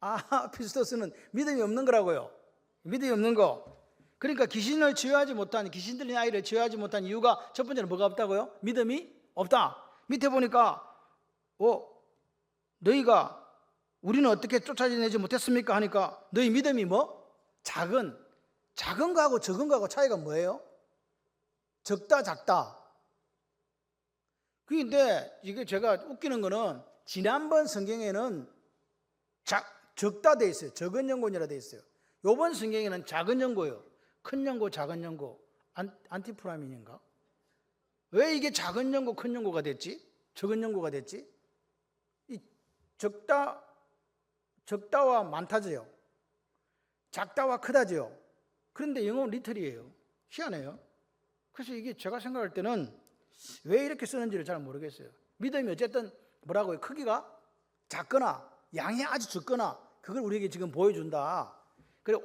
아피스토스는 믿음이 없는 거라고요. 믿음이 없는 거. 그러니까 귀신을 치유하지 못한, 귀신 들린 아이를 치유하지 못한 이유가 첫 번째는 뭐가 없다고요? 믿음이 없다. 밑에 보니까 너희가 우리는 어떻게 쫓아내지 못했습니까? 하니까 너희 믿음이 뭐? 작은 거하고 적은 거하고 차이가 뭐예요? 적다 작다. 그런데 이게 제가 웃기는 거는 지난번 성경에는 적다 돼 있어요. 적은 연고니라 돼 있어요. 이번 성경에는 작은 연고요. 큰 연고, 작은 연고, 안티프라민인가? 왜 이게 작은 연고, 큰 연고가 됐지? 적은 연고가 됐지? 이 적다와 많다지요. 작다와 크다지요. 그런데 영어는 리틀이에요. 희한해요. 그래서 이게 제가 생각할 때는 왜 이렇게 쓰는지를 잘 모르겠어요. 믿음이 어쨌든 뭐라고요? 크기가 작거나 양이 아주 적거나 그걸 우리에게 지금 보여준다. 그래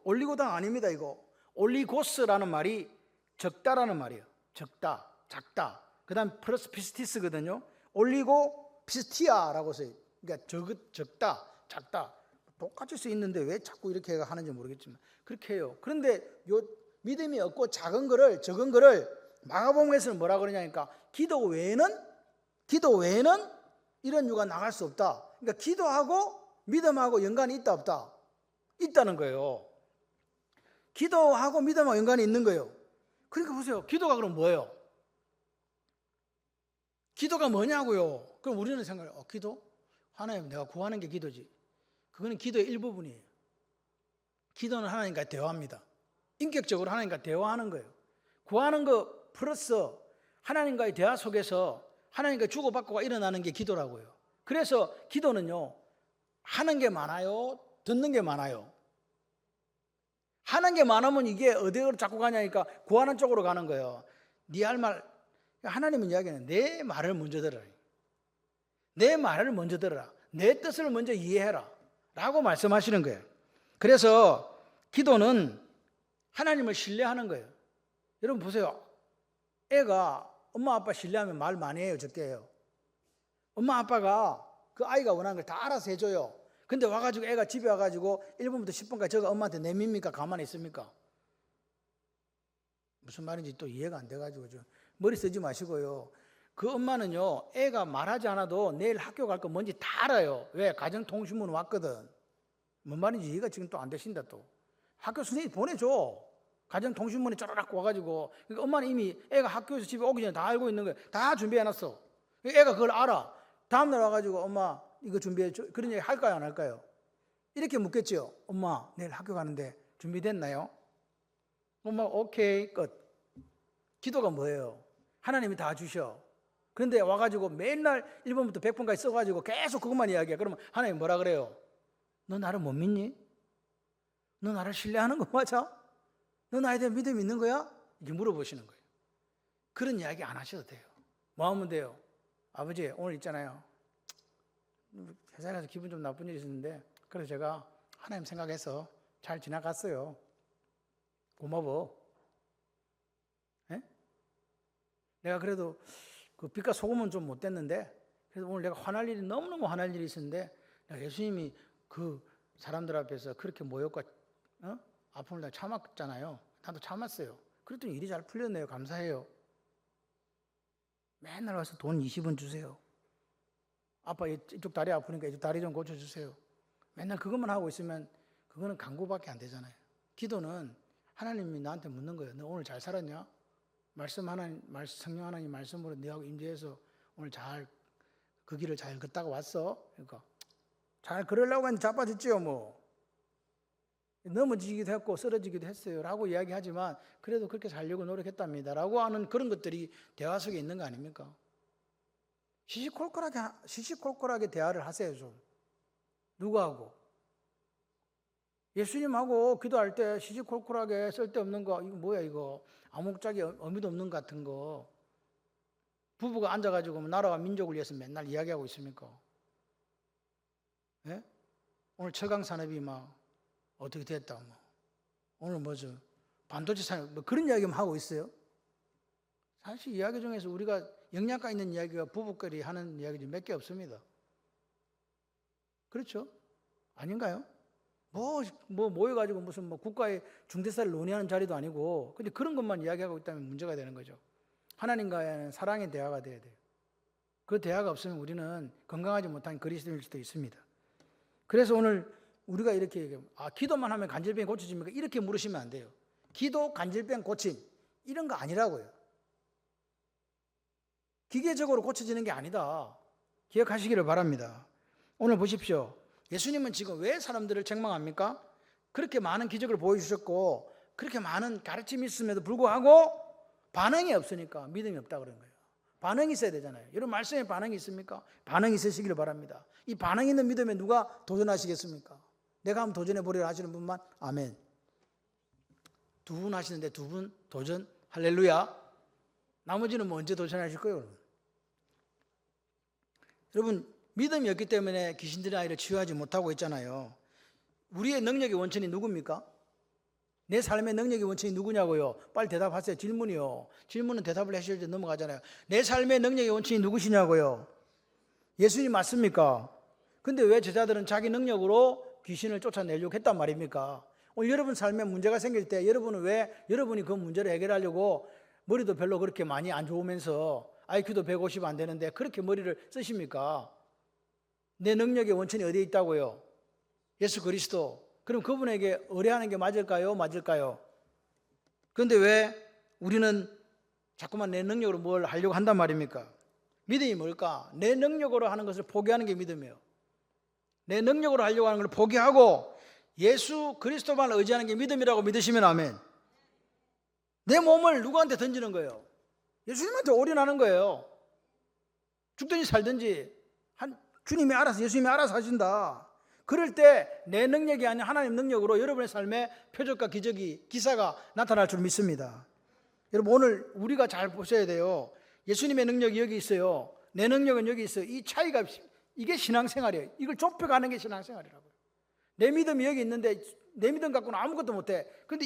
올리고당 아닙니다. 이거 올리고스라는 말이 적다라는 말이에요. 적다, 작다. 그다음 플러스 피스티스거든요. 올리고 피스티아라고 써요. 그러니까 적다, 작다. 똑같이 써 있는데 왜 자꾸 이렇게 하는지 모르겠지만 그렇게 해요. 그런데 요 믿음이 없고 적은 거를 마가복음에서는 뭐라 그러냐니까 기도 외에는 이런 유가 나갈 수 없다. 그러니까 기도하고 믿음하고 연관이 있다 없다? 있다는 거예요. 기도하고 믿음하고 연관이 있는 거예요. 그러니까 보세요. 기도가 그럼 뭐예요? 기도가 뭐냐고요? 그럼 우리는 생각해요. 기도? 하나님 내가 구하는 게 기도지. 그거는 기도의 일부분이에요. 기도는 하나님과 대화합니다. 인격적으로 하나님과 대화하는 거예요. 구하는 거 플러스 하나님과의 대화 속에서 하나님과 주고받고가 일어나는 게 기도라고요. 그래서 기도는요, 하는 게 많아요? 듣는 게 많아요? 하는 게 많으면 이게 어디로 자꾸 가냐니까 구하는 쪽으로 가는 거예요. 네 할 말, 하나님은 이야기하는 내 말을 먼저 들어라. 내 말을 먼저 들어라. 내 뜻을 먼저 이해해라. 라고 말씀하시는 거예요. 그래서 기도는 하나님을 신뢰하는 거예요. 여러분 보세요. 애가 엄마 아빠 신뢰하면 말 많이 해요, 적게 해요? 엄마 아빠가 그 아이가 원하는 걸 다 알아서 해줘요. 근데 와가지고 애가 집에 와가지고 1분부터 10분까지 저거 엄마한테 내밉니까? 가만히 있습니까? 무슨 말인지 또 이해가 안 돼가지고 좀 머리 쓰지 마시고요. 그 엄마는요, 애가 말하지 않아도 내일 학교 갈 거 뭔지 다 알아요. 왜? 가정통신문 왔거든. 뭔 말인지 이해가 지금 또 안 되신다 또. 학교 선생님이 보내줘. 가정통신문에 쪼라락 와가지고. 그러니까 엄마는 이미 애가 학교에서 집에 오기 전에 다 알고 있는 거예요. 다 준비해놨어. 애가 그걸 알아. 다음날 와가지고 엄마 이거 준비해줘. 그런 얘기 할까요, 안 할까요? 이렇게 묻겠죠. 엄마 내일 학교 가는데 준비됐나요? 엄마 오케이 끝. 기도가 뭐예요? 하나님이 다 주셔. 그런데 와가지고 맨날 1번부터 100번까지 써가지고 계속 그것만 이야기해. 그러면 하나님 뭐라 그래요? 너 나를 못 믿니? 너 나를 신뢰하는 거 맞아? 너 나에 대한 믿음이 있는 거야? 이렇게 물어보시는 거예요. 그런 이야기 안 하셔도 돼요. 뭐 하면 돼요? 아버지 오늘 있잖아요, 회사에서 기분 좀 나쁜 일이 있었는데 그래서 제가 하나님 생각해서 잘 지나갔어요. 고마워. 에? 내가 그래도 그 빛과 소금은 좀 못됐는데 그래서 오늘 내가 화날 일이 너무너무 화날 일이 있었는데 내가 예수님이 그 사람들 앞에서 그렇게 모욕과 아픔을 다 참았잖아요. 나도 참았어요. 그랬더니 일이 잘 풀렸네요. 감사해요. 맨날 와서 돈 20원 주세요. 아빠 이쪽 다리 아프니까 이쪽 다리 좀 고쳐주세요. 맨날 그것만 하고 있으면 그거는 강구밖에 안 되잖아요. 기도는 하나님이 나한테 묻는 거예요. 너 오늘 잘 살았냐? 성령 하나님 말씀으로 너하고 임재해서 오늘 잘 그 길을 잘 걷다가 왔어? 그러니까 잘 걸으려고 했는데 자빠졌지요 뭐. 넘어지기도 했고 쓰러지기도 했어요 라고 이야기하지만 그래도 그렇게 살려고 노력했답니다 라고 하는 그런 것들이 대화 속에 있는 거 아닙니까? 시시콜콜하게 대화를 하세요 좀. 누구하고? 예수님하고 기도할 때 시시콜콜하게 쓸데없는 거, 이거 뭐야 이거 아무짝에 의미도 없는 것 같은 거 부부가 앉아가지고 나라와 민족을 위해서 맨날 이야기하고 있습니까? 예? 오늘 철강산업이 막 어떻게 됐다 뭐. 오늘 뭐죠 반도체 산업 뭐 그런 이야기만 하고 있어요. 사실 이야기 중에서 우리가 영양가 있는 이야기가 부부끼리 하는 이야기들이 몇 개 없습니다. 그렇죠? 아닌가요? 뭐 모여가지고 무슨 뭐 국가의 중대사를 논의하는 자리도 아니고 근데 그런 것만 이야기하고 있다면 문제가 되는 거죠. 하나님과의 사랑의 대화가 돼야 돼요. 그 대화가 없으면 우리는 건강하지 못한 그리스도인일 수도 있습니다. 그래서 오늘 우리가 이렇게 얘기하면 기도만 하면 간질병이 고쳐집니까? 이렇게 물으시면 안 돼요. 기도, 간질병 고침 이런 거 아니라고요. 기계적으로 고쳐지는 게 아니다. 기억하시기를 바랍니다. 오늘 보십시오. 예수님은 지금 왜 사람들을 책망합니까? 그렇게 많은 기적을 보여주셨고 그렇게 많은 가르침이 있음에도 불구하고 반응이 없으니까 믿음이 없다 그런 거예요. 반응이 있어야 되잖아요. 여러분 말씀에 반응이 있습니까? 반응이 있으시기를 바랍니다. 이 반응 있는 믿음에 누가 도전하시겠습니까? 내가 한번 도전해 보리라 하시는 분만 아멘. 두 분 하시는데 두 분 도전 할렐루야. 나머지는 뭐 언제 도전하실 거예요? 여러분 믿음이 없기 때문에 귀신들의 아이를 치유하지 못하고 있잖아요. 우리의 능력의 원천이 누굽니까? 내 삶의 능력의 원천이 누구냐고요? 빨리 대답하세요. 질문이요. 질문은 대답을 하실 때 넘어가잖아요. 내 삶의 능력의 원천이 누구시냐고요? 예수님 맞습니까? 근데 왜 제자들은 자기 능력으로 귀신을 쫓아내려고 했단 말입니까? 오늘 여러분 삶에 문제가 생길 때 여러분은 왜 여러분이 그 문제를 해결하려고 머리도 별로 그렇게 많이 안 좋으면서 IQ도 150 안 되는데 그렇게 머리를 쓰십니까? 내 능력의 원천이 어디에 있다고요? 예수 그리스도. 그럼 그분에게 의뢰하는 게 맞을까요? 맞을까요? 그런데 왜 우리는 자꾸만 내 능력으로 뭘 하려고 한단 말입니까? 믿음이 뭘까? 내 능력으로 하는 것을 포기하는 게 믿음이에요. 내 능력으로 하려고 하는 걸 포기하고 예수 그리스도만 의지하는 게 믿음이라고 믿으시면 아멘. 내 몸을 누구한테 던지는 거예요? 예수님한테 올인하는 거예요. 죽든지 살든지 주님이 알아서 예수님이 알아서 하신다. 그럴 때 내 능력이 아닌 하나님 능력으로 여러분의 삶에 표적과 기사가 나타날 줄 믿습니다. 여러분 오늘 우리가 잘 보셔야 돼요. 예수님의 능력이 여기 있어요. 내 능력은 여기 있어요. 이 차이가 이게 신앙생활이에요. 이걸 좁혀가는 게 신앙생활이라고요. 내 믿음이 여기 있는데 내 믿음 갖고는 아무것도 못해. 그런데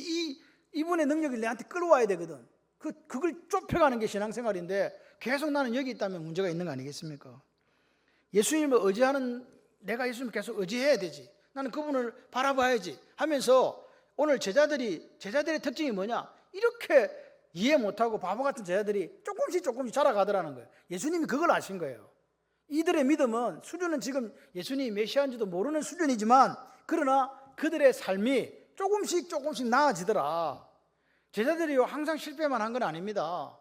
이분의 능력이 내한테 끌어와야 되거든. 그걸 좁혀가는 게 신앙생활인데 계속 나는 여기 있다면 문제가 있는 거 아니겠습니까? 예수님을 의지하는, 내가 예수님을 계속 의지해야 되지, 나는 그분을 바라봐야지 하면서 오늘 제자들의 특징이 뭐냐? 이렇게 이해 못하고 바보 같은 제자들이 조금씩 자라가더라는 거예요. 예수님이 그걸 아신 거예요. 이들의 믿음은, 수준은 지금 예수님이 메시아인지도 모르는 수준이지만 그러나 그들의 삶이 조금씩 나아지더라. 제자들이요 항상 실패만 한 건 아닙니다.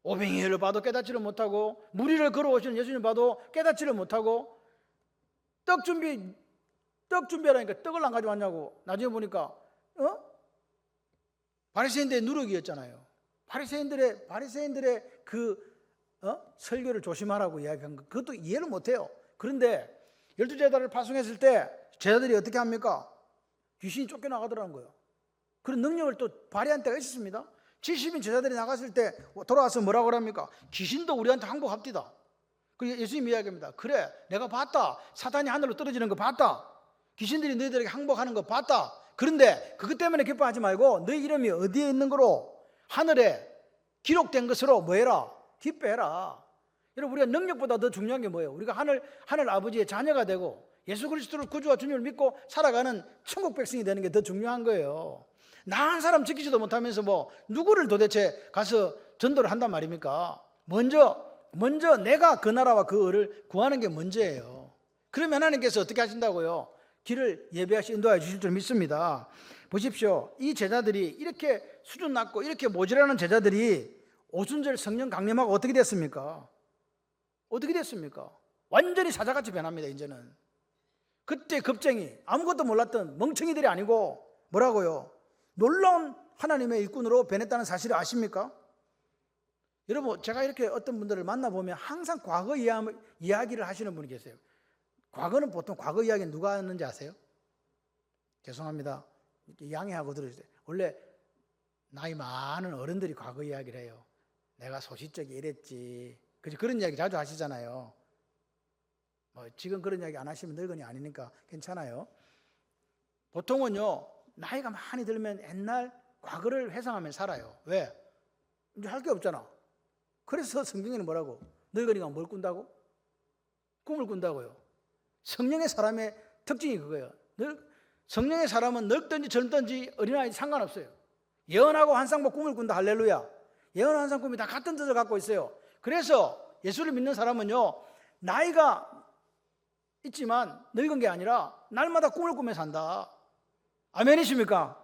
오병이어를 봐도 깨닫지를 못하고, 무리를 걸어오시는 예수님을 봐도 깨닫지를 못하고, 떡 준비하라니까 떡을 안 가져왔냐고 나중에 보니까 바리새인들의 누룩이었잖아요. 바리새인들의 설교를 조심하라고 이야기한 거, 그것도 이해를 못해요. 그런데 12제자를 파송했을 때 제자들이 어떻게 합니까? 귀신이 쫓겨나가더라는 거예요. 그런 능력을 또 발휘한 때가 있었습니다. 70인 제자들이 나갔을 때 돌아와서 뭐라고 합니까? 귀신도 우리한테 항복합디다. 그 예수님이 이야기합니다. 그래, 내가 봤다. 사탄이 하늘로 떨어지는 거 봤다. 귀신들이 너희들에게 항복하는 거 봤다. 그런데 그것 때문에 기뻐하지 말고 너희 이름이 어디에 있는 거로? 하늘에 기록된 것으로 뭐해라? 기뻐해라. 여러분, 우리가 능력보다 더 중요한 게 뭐예요? 우리가 하늘 아버지의 자녀가 되고 예수 그리스도를 구주와 주님을 믿고 살아가는 천국 백성이 되는 게 더 중요한 거예요. 나 한 사람 지키지도 못하면서 뭐 누구를 도대체 가서 전도를 한단 말입니까? 먼저 내가 그 나라와 그 의를 구하는 게 먼저예요. 그러면 하나님께서 어떻게 하신다고요? 길을 예배하시 인도하여 주실 줄 믿습니다. 보십시오. 이 제자들이 이렇게 수준 낮고 이렇게 모자라는 제자들이 오순절 성령 강림하고 어떻게 됐습니까? 완전히 사자같이 변합니다. 이제는 그때 겁쟁이, 아무것도 몰랐던 멍청이들이 아니고 뭐라고요? 놀라운 하나님의 일꾼으로 변했다는 사실을 아십니까? 여러분, 제가 이렇게 어떤 분들을 만나보면 항상 과거 이야기를 하시는 분이 계세요. 과거는 보통 과거 이야기는 누가 하는지 아세요? 죄송합니다. 이렇게 양해하고 들으세요. 원래 나이 많은 어른들이 과거 이야기를 해요. 내가 소시적이 이랬지. 그런 이야기 자주 하시잖아요. 지금 그런 이야기 안 하시면 늙은이 아니니까 괜찮아요. 보통은요, 나이가 많이 들면 옛날 과거를 회상하며 살아요. 왜? 이제 할 게 없잖아. 그래서 성경에는 뭐라고? 늙은이가 뭘 꾼다고? 꿈을 꾼다고요. 성령의 사람의 특징이 그거예요. 성령의 사람은 늙든지 젊든지 어린아이 상관없어요. 예언하고 환상보 꿈을 꾼다. 할렐루야. 예언 환상 꿈이 다 같은 뜻을 갖고 있어요. 그래서 예수를 믿는 사람은요, 나이가 있지만 늙은 게 아니라 날마다 꿈을 꾸며 산다. 아멘이십니까?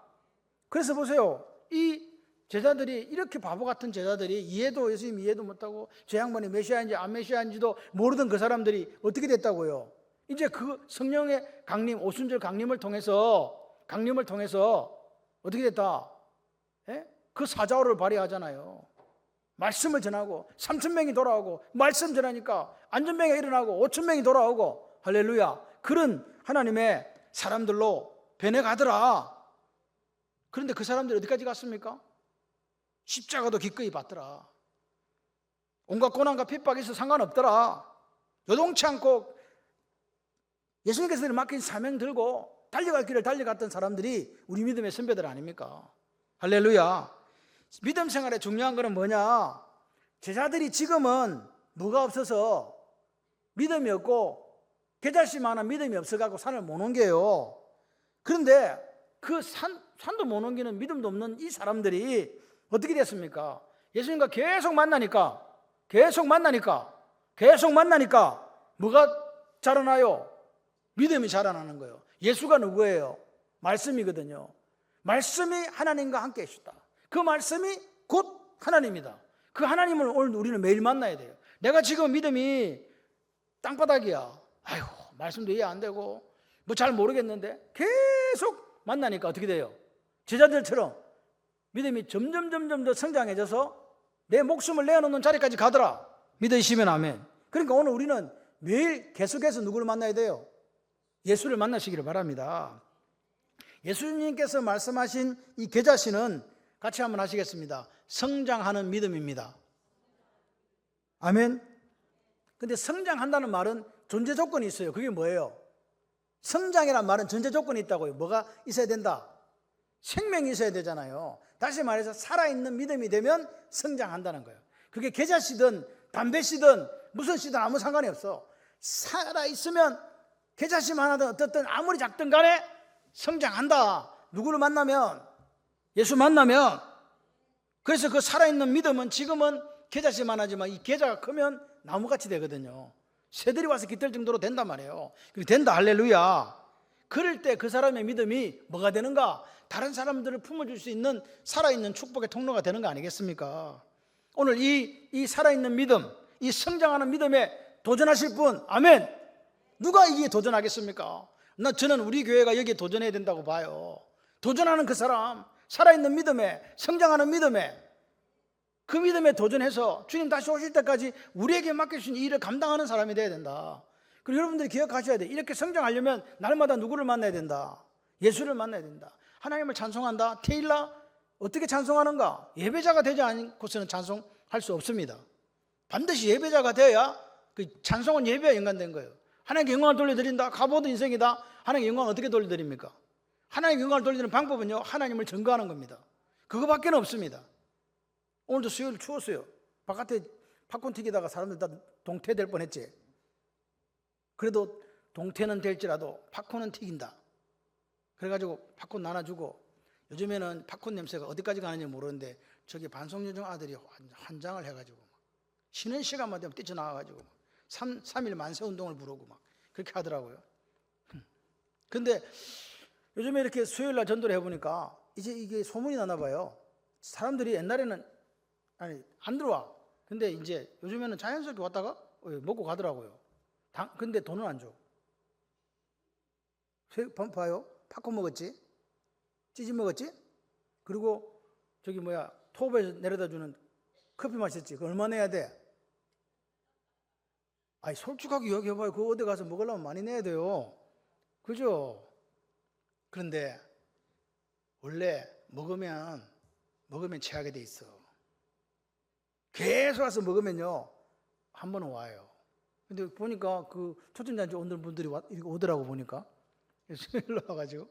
그래서 보세요. 이 제자들이, 이렇게 바보 같은 제자들이, 예수님 이해도 못하고 저 양반이 메시아인지 안 메시아인지도 모르던 그 사람들이 어떻게 됐다고요? 이제 그 성령의 강림, 오순절 강림을 통해서 어떻게 됐다? 그 사자오를 발휘하잖아요. 말씀을 전하고 3,000명이 돌아오고, 말씀 전하니까 안전병이 일어나고 5,000명이 돌아오고, 할렐루야. 그런 하나님의 사람들로 변해가더라. 그런데 그 사람들이 어디까지 갔습니까? 십자가도 기꺼이 받더라. 온갖 고난과 핍박이 있어 상관없더라. 요동치 않고 예수님께서 맡긴 사명 들고 달려갈 길을 달려갔던 사람들이 우리 믿음의 선배들 아닙니까? 할렐루야. 믿음 생활에 중요한 거는 뭐냐? 제자들이 지금은 뭐가 없어서 믿음이 없고 겨자씨만한 믿음이 없어가지고 산을 못 옮겨요. 그런데 그 산도 못 옮기는 믿음도 없는 이 사람들이 어떻게 됐습니까? 예수님과 계속 만나니까 뭐가 자라나요? 믿음이 자라나는 거예요. 예수가 누구예요? 말씀이거든요. 말씀이 하나님과 함께 계시다. 그 말씀이 곧 하나님이다. 그 하나님을 오늘 우리는 매일 만나야 돼요. 내가 지금 믿음이 땅바닥이야. 아이고, 말씀도 이해 안 되고 뭐 잘 모르겠는데, 계속 만나니까 어떻게 돼요? 제자들처럼 믿음이 점점 더 성장해져서 내 목숨을 내어놓는 자리까지 가더라. 믿으시면 아멘. 그러니까 오늘 우리는 매일 계속해서 누구를 만나야 돼요? 예수를 만나시기를 바랍니다. 예수님께서 말씀하신 이 겨자씨는 같이 한번 하시겠습니다. 성장하는 믿음입니다. 아멘. 근데 성장한다는 말은 존재 조건이 있어요. 그게 뭐예요? 성장이란 말은 존재 조건이 있다고요. 뭐가 있어야 된다? 생명이 있어야 되잖아요. 다시 말해서 살아있는 믿음이 되면 성장한다는 거예요. 그게 계좌 씨든 담배 씨든 무슨 씨든 아무 상관이 없어. 살아있으면 계좌 씨 하나든 어떻든 아무리 작든 간에 성장한다. 누구를 만나면, 예수 만나면. 그래서 그 살아있는 믿음은 지금은 계좌씨만 하지만 이 계좌가 크면 나무같이 되거든요. 새들이 와서 깃들 정도로 된단 말이에요. 된다, 할렐루야. 그럴 때 그 사람의 믿음이 뭐가 되는가? 다른 사람들을 품어줄 수 있는 살아있는 축복의 통로가 되는 거 아니겠습니까? 오늘 이 살아있는 믿음, 이 성장하는 믿음에 도전하실 분, 아멘. 누가 이게 도전하겠습니까? 저는 우리 교회가 여기에 도전해야 된다고 봐요. 도전하는 그 사람, 살아있는 믿음에, 성장하는 믿음에, 그 믿음에 도전해서 주님 다시 오실 때까지 우리에게 맡겨주신 이 일을 감당하는 사람이 돼야 된다. 그리고 여러분들이 기억하셔야 돼. 이렇게 성장하려면 날마다 누구를 만나야 된다? 예수를 만나야 된다. 하나님을 찬송한다. 테일라 어떻게 찬송하는가? 예배자가 되지 않고서는 찬송할 수 없습니다. 반드시 예배자가 되어야 그 찬송은 예배와 연관된 거예요. 하나님께 영광을 돌려드린다. 가보도 인생이다. 하나님께 영광을 어떻게 돌려드립니까? 하나님께 영광을 돌려드리는 방법은요, 하나님을 증거하는 겁니다. 그거밖에 없습니다. 오늘도 수요일 추웠어요. 바깥에 팝콘 튀기다가 사람들 다 동태될 뻔했지. 그래도 동태는 될지라도 팝콘은 튀긴다. 그래가지고 팝콘 나눠주고, 요즘에는 팝콘 냄새가 어디까지 가는지 모르는데 저기 반송요정 아들이 환장을 해가지고 쉬는 시간만 되면 뛰쳐나와가지고 3일 만세 운동을 부르고 막 그렇게 하더라고요. 근데 요즘에 이렇게 수요일날 전도를 해보니까 이제 이게 소문이 나나 봐요. 사람들이 옛날에는 안 들어와. 근데 이제 요즘에는 자연스럽게 왔다가 먹고 가더라고요. 근데 돈은 안 줘. 봐요. 팝콘 먹었지? 찌짐 먹었지? 그리고 저기 톱에서 내려다 주는 커피 마셨지? 그거 얼마 내야 돼? 솔직하게 이야기해봐요. 그거 어디 가서 먹으려면 많이 내야 돼요. 그죠? 그런데 원래 먹으면 체하게 돼 있어. 계속 와서 먹으면요, 한 번은 와요. 근데 보니까 그 초청잔치 오는 분들이 오더라고 보니까. 수요일로 와가지고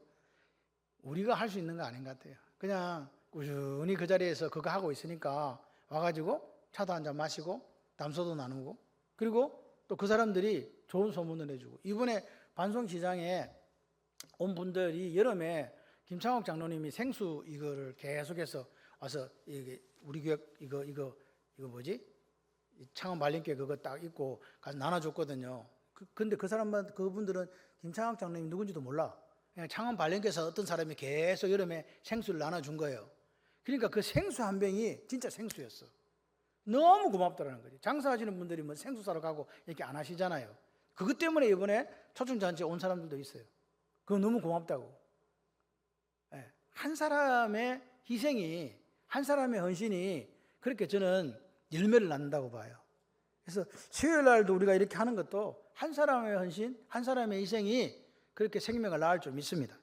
우리가 할 수 있는 거 아닌 것 같아요. 그냥 꾸준히 그 자리에서 그거 하고 있으니까 와가지고 차도 한잔 마시고 담소도 나누고, 그리고 또 그 사람들이 좋은 소문을 해주고. 이번에 반송시장에 온 분들이 여름에 김창옥 장로님이 생수 이거를 계속해서 와서 우리 교회 이거 뭐지? 창원 말림교회 그거 딱 입고 가서 나눠줬거든요. 근데 그분들은 김창학 장로님이 누군지도 몰라. 그냥 창원 발령교에서 어떤 사람이 계속 여름에 생수를 나눠준 거예요. 그러니까 그 생수 한 병이 진짜 생수였어. 너무 고맙더라는 거지. 장사하시는 분들이 뭐 생수 사러 가고 이렇게 안 하시잖아요. 그것 때문에 이번에 초청잔치에 온 사람들도 있어요. 그거 너무 고맙다고. 한 사람의 희생이, 한 사람의 헌신이 그렇게 저는 열매를 낳는다고 봐요. 그래서 수요일 날도 우리가 이렇게 하는 것도 한 사람의 헌신, 한 사람의 희생이 그렇게 생명을 낳을 줄 믿습니다.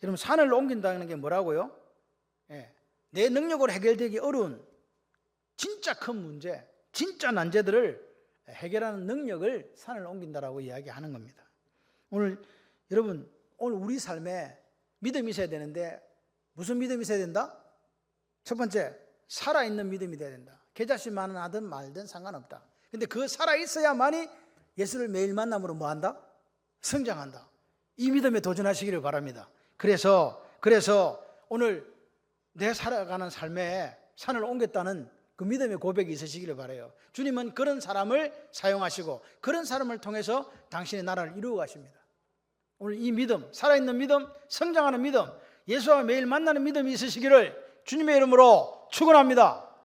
여러분, 산을 옮긴다는 게 뭐라고요? 내 능력으로 해결되기 어려운 진짜 큰 문제, 진짜 난제들을 해결하는 능력을 산을 옮긴다라고 이야기하는 겁니다. 오늘 여러분, 오늘 우리 삶에 믿음이 있어야 되는데 무슨 믿음이 있어야 된다? 첫 번째, 살아있는 믿음이 돼야 된다. 계좌씨만 하든 말든 상관없다. 근데 그 살아있어야만이 예수를 매일 만남으로 뭐한다? 성장한다. 이 믿음에 도전하시기를 바랍니다. 그래서 오늘 내 살아가는 삶에 산을 옮겼다는 그 믿음의 고백이 있으시기를 바라요. 주님은 그런 사람을 사용하시고 그런 사람을 통해서 당신의 나라를 이루어 가십니다. 오늘 이 믿음, 살아있는 믿음, 성장하는 믿음, 예수와 매일 만나는 믿음이 있으시기를 주님의 이름으로 축원합니다.